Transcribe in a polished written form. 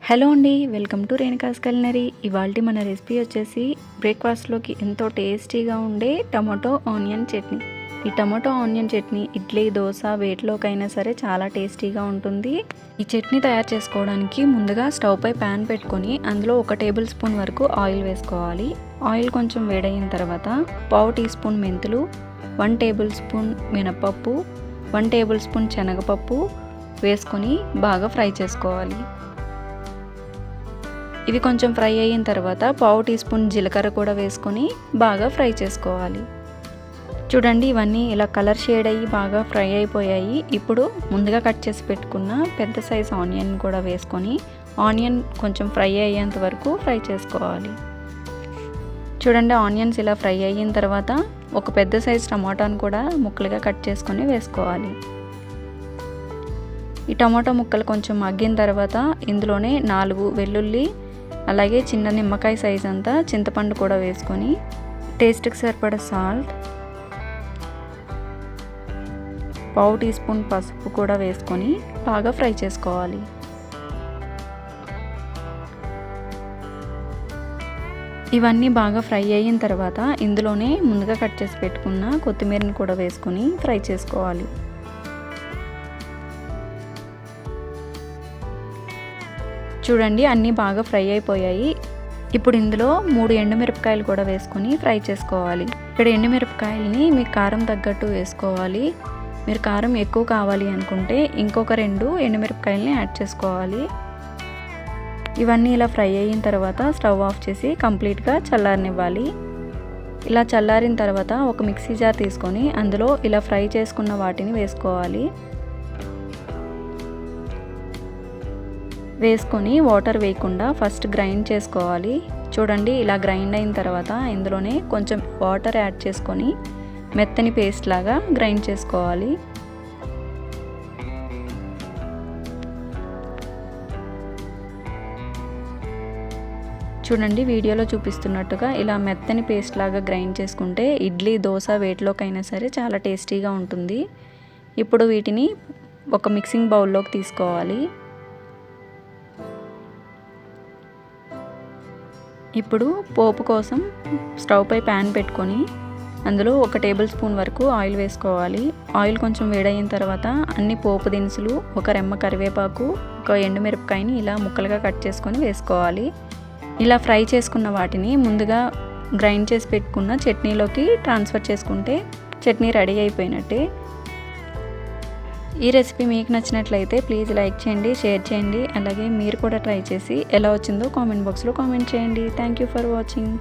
Hello అండి, welcome to Renuka's culinary. ఇవాల్టి మన రెసిపీ వచ్చేసి బ్రేక్ఫాస్ట్లోకి ఎంతో టేస్టీగా ఉండే టమాటో ఆనియన్ చట్నీ. ఈ టమాటో ఆనియన్ చట్నీ ఇడ్లీ, దోశ వేటిలోకైనా సరే చాలా టేస్టీగా ఉంటుంది. ఈ చట్నీ తయారు చేసుకోవడానికి ముందుగా స్టవ్ పై ప్యాన్ పెట్టుకొని అందులో 1 టేబుల్ స్పూన్ వరకు ఆయిల్ వేసుకోవాలి. ఆయిల్ కొంచెం వేడైన తర్వాత 1/2 టీ స్పూన్ మెంతులు, 1 టేబుల్ స్పూన్ మినపప్పు, 1 టేబుల్ స్పూన్ శనగపప్పు వేసుకొని బాగా ఫ్రై చేసుకోవాలి. ఇవి కొంచెం ఫ్రై అయిన తర్వాత 1/2 టీ స్పూన్ జీలకర్ర కూడా వేసుకొని బాగా ఫ్రై చేసుకోవాలి. చూడండి, ఇవన్నీ ఇలా కలర్ షేడ్ అయ్యి బాగా ఫ్రై అయిపోయాయి. ఇప్పుడు ముందుగా కట్ చేసి పెట్టుకున్న పెద్ద సైజ్ ఆనియన్ కూడా వేసుకొని ఆనియన్ కొంచెం ఫ్రై అయ్యేంత వరకు ఫ్రై చేసుకోవాలి. చూడండి, ఆనియన్స్ ఇలా ఫ్రై అయిన తర్వాత ఒక పెద్ద సైజ్ టమాటాను కూడా ముక్కలుగా కట్ చేసుకొని వేసుకోవాలి. ఈ టమాటా ముక్కలు కొంచెం మగ్గిన తర్వాత ఇందులోనే 4 వెల్లుల్లి, అలాగే చిన్న నిమ్మకాయ సైజ్ అంతా చింతపండు కూడా వేసుకొని టేస్ట్కి సరిపడా సాల్ట్, 1/2 టీ స్పూన్ పసుపు కూడా వేసుకొని బాగా ఫ్రై చేసుకోవాలి. ఇవన్నీ బాగా ఫ్రై అయిన తర్వాత ఇందులోనే ముందుగా కట్ చేసి పెట్టుకున్న కొత్తిమీరని కూడా వేసుకొని ఫ్రై చేసుకోవాలి. చూడండి, అన్నీ బాగా ఫ్రై అయిపోయాయి. ఇప్పుడు ఇందులో 3 ఎండుమిరపకాయలు కూడా వేసుకొని ఫ్రై చేసుకోవాలి. ఇక్కడ ఎండుమిరపకాయలని మీ కారం తగ్గట్టు వేసుకోవాలి. మీరు కారం ఎక్కువ కావాలి అనుకుంటే ఇంకొక 2 ఎండుమిరపకాయలని యాడ్ చేసుకోవాలి. ఇవన్నీ ఇలా ఫ్రై అయిన తర్వాత స్టవ్ ఆఫ్ చేసి కంప్లీట్గా చల్లారనివ్వాలి. ఇలా చల్లారిన తర్వాత ఒక మిక్సీ జార్ తీసుకొని అందులో ఇలా ఫ్రై చేసుకున్న వాటిని వేసుకోవాలి. వేసుకొని వాటర్ వేయకుండా ఫస్ట్ గ్రైండ్ చేసుకోవాలి. చూడండి, ఇలా గ్రైండ్ అయిన తర్వాత ఇందులోనే కొంచెం వాటర్ యాడ్ చేసుకొని మెత్తని పేస్ట్ లాగా గ్రైండ్ చేసుకోవాలి. చూడండి, వీడియోలో చూపిస్తున్నట్టుగా ఇలా మెత్తని పేస్ట్ లాగా గ్రైండ్ చేసుకుంటే ఇడ్లీ, దోశ వేటిలోకైనా సరే చాలా టేస్టీగా ఉంటుంది. ఇప్పుడు వీటిని ఒక మిక్సింగ్ బౌల్లోకి తీసుకోవాలి. ఇప్పుడు పోపు కోసం స్టవ్ పై ప్యాన్ పెట్టుకొని అందులో 1 టేబుల్ స్పూన్ వరకు ఆయిల్ వేసుకోవాలి. ఆయిల్ కొంచెం వేడైన తర్వాత అన్ని పోపు దినుసులు, 1 రెమ్మ కరివేపాకు, 1 ఎండుమిరపకాయని ఇలా ముక్కలుగా కట్ చేసుకొని వేసుకోవాలి. ఇలా ఫ్రై చేసుకున్న వాటిని ముందుగా గ్రైండ్ చేసి పెట్టుకున్న చట్నీలోకి ట్రాన్స్ఫర్ చేసుకుంటే చట్నీ రెడీ అయిపోయినట్టే. ఈ రెసిపీ మీకు నచ్చినట్లయితే ప్లీజ్ లైక్ చేయండి, షేర్ చేయండి. అలాగే మీరు కూడా ట్రై చేసి ఎలా వచ్చిందో కామెంట్ బాక్స్లో కామెంట్ చేయండి. Thank you for watching.